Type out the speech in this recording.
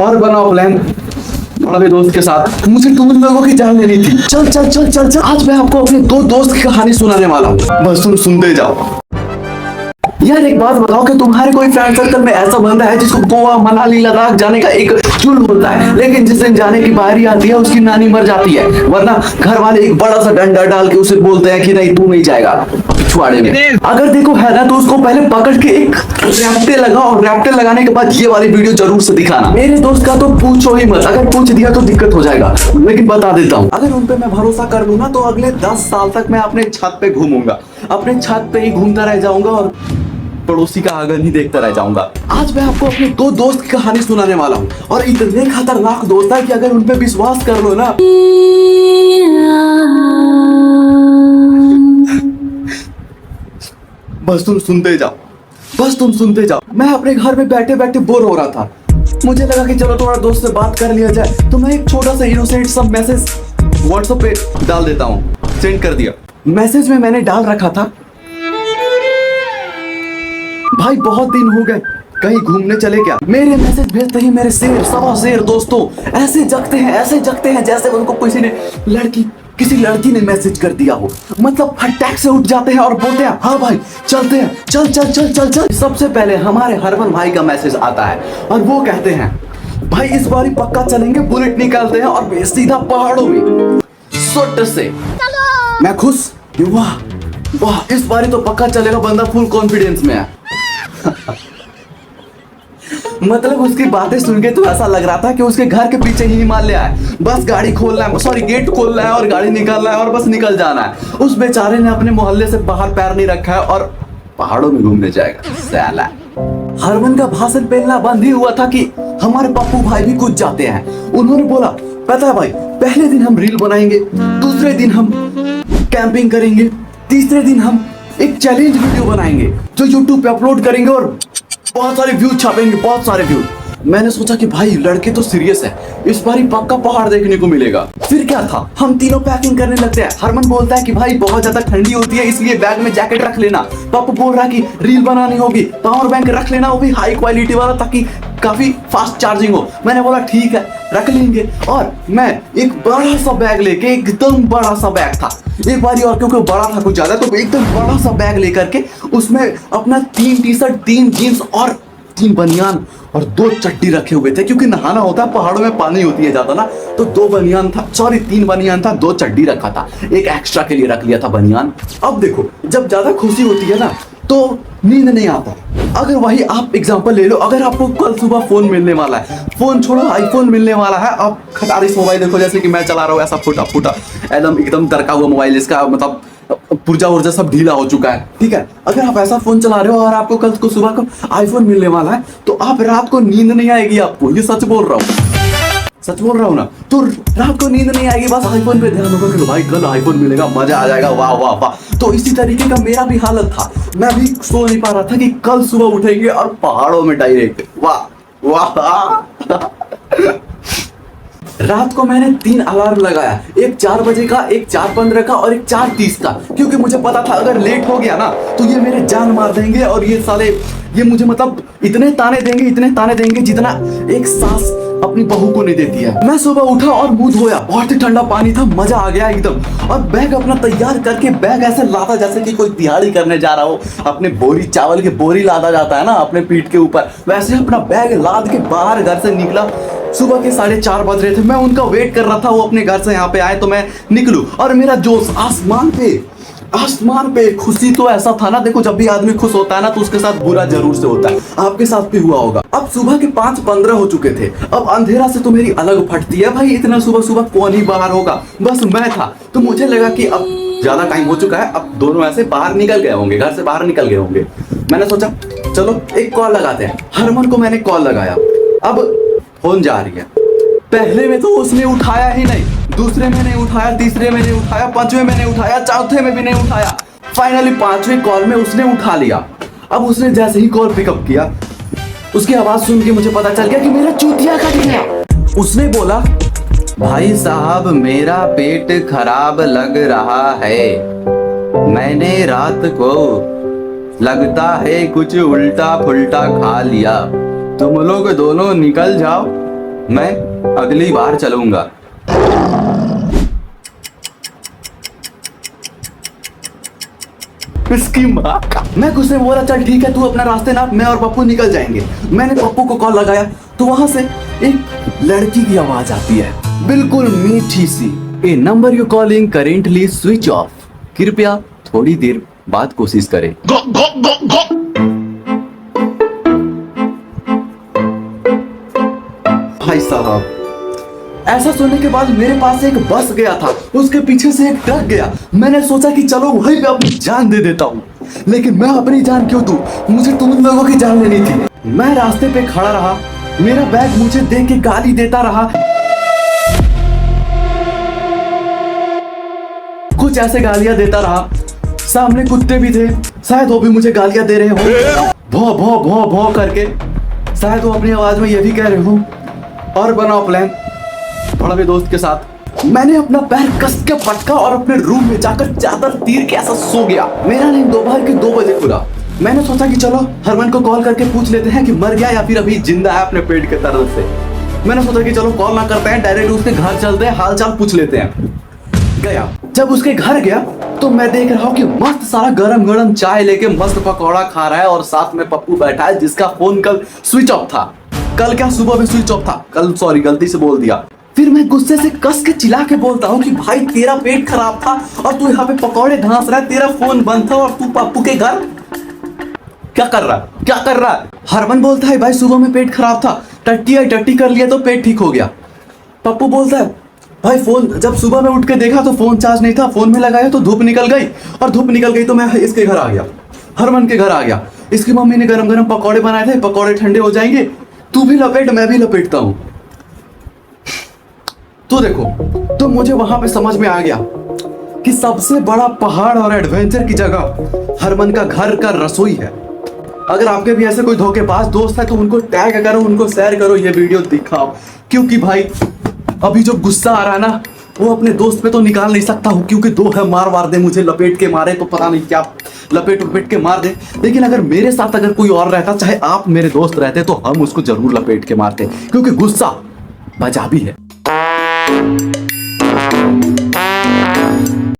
और बनाओ प्लान बड़े दोस्त के साथ। मुझे तुम लोगों की जान लेनी थी। चल चल चल चल चल, आज मैं आपको अपने दो दोस्त की कहानी सुनाने वाला हूँ, बस तुम सुनते जाओ। यार एक बात बताओ कि तुम्हारे कोई फ्रेंड सर्कल में ऐसा बंदा है जिसको गोवा मनाली लद्दाख जाने का एक जुल्म होता है, लेकिन जिस दिन जाने की बारी आती है उसकी नानी मर जाती है, वरना घर वाले एक बड़ा सा डंडा डाल के उसे बोलते हैं कि नहीं तू नहीं जाएगा पिछवाड़े में। अगर देखो है ना तो उसको पहले पकड़ के एक रैप्टे लगा, और रैप्टे लगाने के बाद ये वाली वीडियो जरूर से दिखाना। मेरे दोस्त का तो पूछो ही मत, अगर पूछ दिया तो दिक्कत हो जाएगा, लेकिन बता देता हूँ अगर उन पे मैं भरोसा कर लूँ ना तो अगले 10 साल तक मैं अपने छत पे घूमूंगा, अपने छत पे ही घूमता रह जाऊंगा और पड़ोसी का आंगन ही देखता रह जाऊंगा। आज मैं आपको अपने दो दोस्त की कहानी सुनाने वाला हूँ, और इतने खतरनाक दोस्त है कि अगर उन पे विश्वास कर लो ना बस तुम सुनते जाओ, बस तुम सुनते जाओ। मैं अपने घर में बैठे बैठे बोर हो रहा था, मुझे लगा कि चलो थोड़ा दोस्त से बात कर लिया जाए, तो मैं एक छोटा सा इनोसेंट सा मैसेज व्हाट्सएप पे डाल देता हूँ। सेंड कर दिया। मैसेज में मैंने डाल रखा था, भाई बहुत दिन हो गए, कहीं घूमने चले क्या। मेरे मैसेज भेजते ही मेरे शेर सवा शेर दोस्तों ऐसे जगते हैं जैसे उनको किसी लड़की ने मैसेज कर दिया हो। मतलब फटाक से उठ जाते हैं और बोलते हैं हाँ भाई चलते हैं, चल चल चल चल चल। सबसे पहले हमारे हरमन भाई का मैसेज आता है और वो कहते हैं भाई इस बार पक्का चलेंगे, बुलेट निकालते हैं और सीधा पहाड़ों में सुट से। मैं खुश, वाह वाह इस बार तो पक्का चलेगा, बंदा फुल कॉन्फिडेंस में है। मतलब उसकी बातें सुन के तो ऐसा लग रहा था कि उसके घर के पीछे ही हिमालय है, बस गाड़ी खोलना है, सॉरी गेट खोलना है और गाड़ी निकालना है और बस निकल जाना है। उस बेचारे ने अपने मोहल्ले से बाहर पैर नहीं रखा है और पहाड़ों में घूमने जाएगा साला। हरमन का भाषण पहला बंद ही हुआ था कि हमारे पप्पू भाई भी कुछ जाते हैं। उन्होंने बोला पता है भाई पहले दिन हम रील बनाएंगे, दूसरे दिन हम कैंपिंग करेंगे, तीसरे दिन हम एक चैलेंज वीडियो बनाएंगे जो यूट्यूब पे अपलोड करेंगे और बहुत सारे व्यू छापेंगे, बहुत सारे व्यू। मैंने सोचा कि भाई लड़के तो सीरियस है, इस बार ही पक्का पहाड़ देखने को मिलेगा। फिर क्या था, हम तीनों पैकिंग करने लगते हैं। हरमन बोलता है कि भाई बहुत ज्यादा ठंडी होती है इसलिए बैग में जैकेट रख लेना। पप्पू बोल रहा है कि रील बनानी होगी, पावर बैंक रख लेना, वो भी हाई क्वालिटी वाला ताकि काफी फास्ट चार्जिंग हो। मैंने बोला ठीक है रख लेंगे, और मैं एक बड़ा सा बैग लेके, एकदम बड़ा सा बैग था एक बारी, और क्योंकि बड़ा था कुछ ज्यादा तो एकदम बड़ा सा बैग लेकर के उसमें अपना 3 टी-शर्ट, 3 जीन्स और 3 बनियान और 2 चड्डी रखे हुए थे, क्योंकि नहाना होता है पहाड़ों में, पानी होती है ज्यादा ना, तो 2 बनियान था, सॉरी 3 बनियान था, 2 चड्डी रखा था, एक एक्स्ट्रा के लिए रख लिया था बनियान। अब देखो जब ज्यादा खुशी होती है ना तो नींद नहीं आता। अगर वही आप एग्जांपल ले लो, अगर आपको कल सुबह फोन मिलने वाला है, फोन छोड़ो आईफोन मिलने वाला है, आप खटारिस मोबाइल देखो जैसे कि मैं चला रहा हूँ, ऐसा फूटा फूटा एकदम दरका हुआ मोबाइल, इसका मतलब पुर्जा उर्जा सब ढीला हो चुका है, ठीक है। अगर आप ऐसा फोन चला रहे हो और आपको कल को सुबह को आईफोन मिलने वाला है तो आप रात को नींद नहीं आएगी आपको, ये सच बोल रहा हूँ, सच बोल रहा हूँ ना। तो रात को नींद नहीं आएगी, बस आईफोन पे ध्यान होगा कि भाई कल आईफोन मिलेगा, मजा आ जाएगा, वाह वाह वाह। तो इसी तरीके का मेरा भी हालत था, मैं भी सो नहीं पा रहा था कि कल सुबह उठेंगे और पहाड़ों में डायरेक्ट, वाह वाह। रात को मैंने 3 अलार्म लगाया, एक 4 बजे का, एक 4:15 का और एक 4:30 का, क्योंकि मुझे पता था अगर लेट हो गया ना तो ये मेरे जान मार देंगे और ये साले ये मुझे मतलब इतने ताने देंगे जितना एक सास अपनी बहू को नहीं देती है। मैं सुबह उठा और मुंह धोया, बहुत ही ठंडा पानी था, मजा आ गया एकदम, और बैग अपना तैयार करके, बैग ऐसे लादा जैसे कि कोई दिहाड़ी करने जा रहा हो, अपने बोरी चावल के बोरी लादा जाता है ना अपने पीठ के ऊपर, वैसे अपना बैग लाद के बाहर घर से निकला। सुबह के 4:30 बज रहे थे, मैं उनका वेट कर रहा था, वो अपने घर से यहाँ पे आए तो मैं निकलूं, और मेरा जोश आसमान पे खुशी तो ऐसा था ना। देखो जब भी आदमी खुश होता है ना तो उसके साथ बुरा जरूर से होता है, आपके साथ भी हुआ होगा। अब सुबह के 5:15 हो चुके थे, अब अंधेरा से तो मेरी अलग फटती है भाई, इतना सुबह सुबह कौन ही बाहर होगा, बस मैं था। तो मुझे लगा कि अब ज्यादा टाइम हो चुका है, अब दोनों ऐसे बाहर निकल गए होंगे, घर से बाहर निकल गए होंगे। मैंने सोचा चलो एक कॉल लगाते हैं। हरमन को मैंने कॉल लगाया, अब फोन जा रही है, पहले में तो उसने उठाया ही नहीं, दूसरे में नहीं उठाया, तीसरे में नहीं उठाया, 5वें में नहीं उठाया, चौथे में भी नहीं उठाया, फाइनली 5वें कॉल में उसने उठा लिया। अब उसने जैसे ही कॉल पिकअप किया, उसकी आवाज सुन के मुझे पता चल गया कि मेरा चूतिया कट गया। उसने बोला भाई साहब मेरा पेट खराब लग रहा है, मैंने रात को लगता है कुछ उल्टा फुल्टा खा लिया, तुम लोग दोनों निकल जाओ, मैं अगली बार चलूंगा। इसकी माँ का। मैं गुस्से में बोला चल ठीक है तू अपना रास्ते नाप, मैं और पप्पू निकल जाएंगे। मैंने पप्पू को कॉल लगाया तो वहां से एक लड़की की आवाज आती है, बिल्कुल मीठी सी। A number you calling currently switch off, कृपया थोड़ी देर बाद कोशिश करें। भाई साहब, ऐसा सुनने के बाद मेरे पास एक बस गया था, उसके पीछे से एक ट्रक गया। मैंने सोचा कि चलो वहीं पे अपनी जान दे देता हूँ, लेकिन मैं अपनी जान क्यों दूं? मुझे तुम लोगों की जान लेनी थी। मैं रास्ते पे खड़ा रहा, मेरा बैग मुझे देख के गाली देता रहा, कुछ ऐसे गालियां देता रहा। सामने कुत्ते भी थे, शायद वो भी मुझे गालियां दे रहे हो, भौ भौ भौ भौ करके। शायद वो अपनी आवाज में ये भी कह रहे हो। और बनाओ प्लान बड़े दोस्त के साथ। मैंने अपना पैर कस के पटका और अपने रूम में जाकर चादर तीर के ऐसा सो गया। मेरा नींद दोपहर के 2 बजे खुला। मैंने सोचा कि चलो हरमन को कॉल करके पूछ लेते हैं कि मर गया या फिर अभी जिंदा है अपने पेट के दर्द से। मैंने सोचा कि चलो कॉल ना करते हैं, डायरेक्ट उसके घर चलते हैं, हाल चाल पूछ लेते हैं। गया, जब उसके घर गया तो मैं देख रहा हूँ कि मस्त सारा गरम गरम चाय लेके मस्त पकौड़ा खा रहा है और साथ में पप्पू बैठा है जिसका फोन कल स्विच ऑफ था। कल क्या सुबह में स्विच ऑफ था, कल सॉरी गलती से बोल दिया। फिर मैं गुस्से से कस के चिल्ला के बोलता हूँ कि भाई तेरा पेट खराब था और तू यहाँ पे पकौड़े घास रहा है, तेरा फोन बंद था और तू पप्पू के घर क्या कर रहा है? हरमन बोलता है भाई सुबह में पेट खराब था, टट्टी कर लिया तो पेट ठीक हो गया। पप्पू बोलता है भाई फोन जब सुबह में उठ के देखा तो फोन चार्ज नहीं था, फोन में लगाया तो धूप निकल गई और धूप निकल गई तो मैं इसके घर आ गया, हरमन के घर आ गया। इसकी मम्मी ने गरम गरम पकौड़े बनाए थे, पकौड़े ठंडे हो जाएंगे, तू भी लपेट मैं भी लपेटता हूं। तो देखो, तो मुझे वहां पे समझ में आ गया कि सबसे बड़ा पहाड़ और एडवेंचर की जगह हरमन का घर का रसोई है। अगर आपके भी ऐसे कोई धोखेबाज दोस्त है तो उनको टैग करो, उनको शेयर करो, ये वीडियो दिखाओ, क्योंकि भाई अभी जो गुस्सा आ रहा है ना वो अपने दोस्त पे तो निकाल नहीं सकता हूँ, क्योंकि दो है मार दे, मुझे लपेट के मारे तो पता नहीं क्या लपेट के मार दे। लेकिन अगर मेरे साथ अगर कोई और रहता, चाहे आप मेरे दोस्त रहते, तो हम उसको जरूर लपेट के मारते, क्योंकि गुस्सा पंजाबी है।